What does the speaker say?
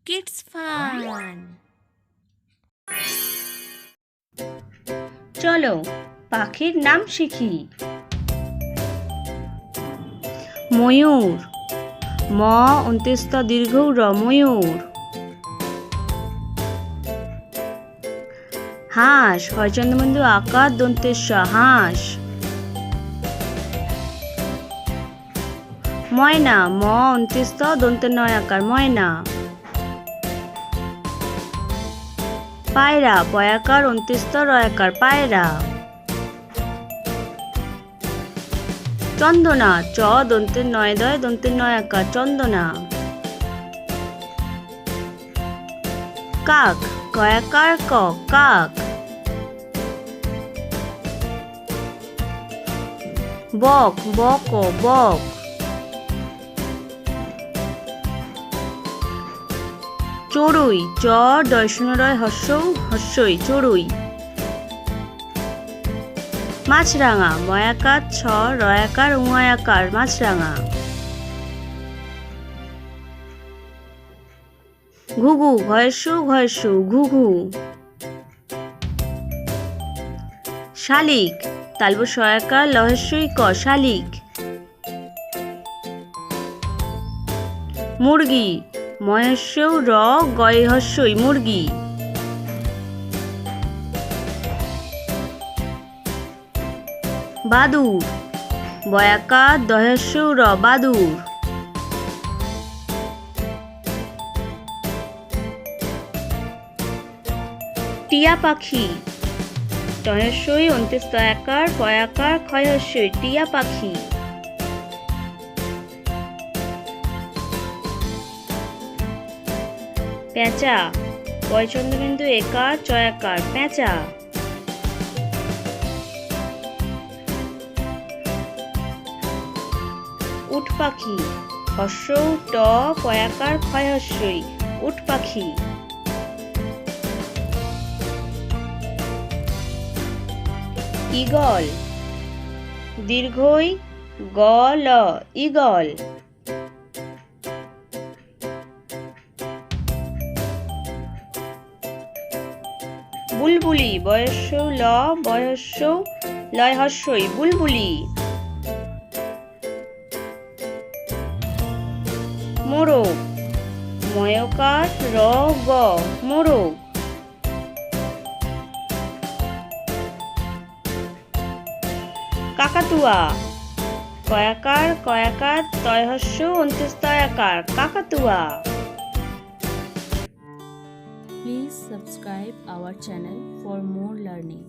Kids fun. চলো পাখির নাম শিখি। ময়ূর, ম অন্ত্যেষ্ঠ দীর্ঘ র, ময়ূর। হাঁস, হয়চন্দ্রবিন্দু আকার দন্তেশ, হাঁস। ময়না, ম অন্ত্যেষ্ঠ দন্তে নয় আকার, ময়না। পায়রা, পয়াকার অন্ত্যেষ্ঠ রয়াকার, পায়রা। চন্দনা, চ দন্তের নয় দয় দন্তের নয় আকার, চন্দনা। কাক, কয়াকার ক, কাক। বক, বক, বক। চড়ুই, চ ডয় শূন্য রয় হস্যৌ হস্যই, চড়ুই। মাছরাঙা, ময়াকার ছ রয়াকার উয়াকার, মাছরাঙা। ঘুঘু, ঘয়সু ঘয়সু, ঘুঘু। শালিক, তালব সয়াকার লহেশ্বই ক, শালিক। মুরগি, মহেশ্বৌ র গয় হস্যই, মুরগি। বাদুর, বয়াকার দহেশ্বৌ র, বাদুর। টিয়া পাখি, টহেশ্বই অন্ত্যেষ্ঠ একার পয়াকার ক্ষয়হস্যই, টিয়া পাখি। পেঁচা, পয়চন্দ্রবিন্দু একার চয়াকার, পেঁচা। উট পাখি, হস্যৌ ট পয়াকার ক্ষয়হস্যই, উট পাখি। ঈগল, দীর্ঘই গ ল, ঈগল। বুলবুলি, বয়স্যৌ ল বয়স্যৌ লয় হস্যই, বুলবুলি। মোরগ, ময়কার র গ, মোরগ। কাকাতুয়া, কয়াকার তয়হস্য অন্ত্যেস্তয়াকার, কাকাতুয়া। Please subscribe our channel for more learning.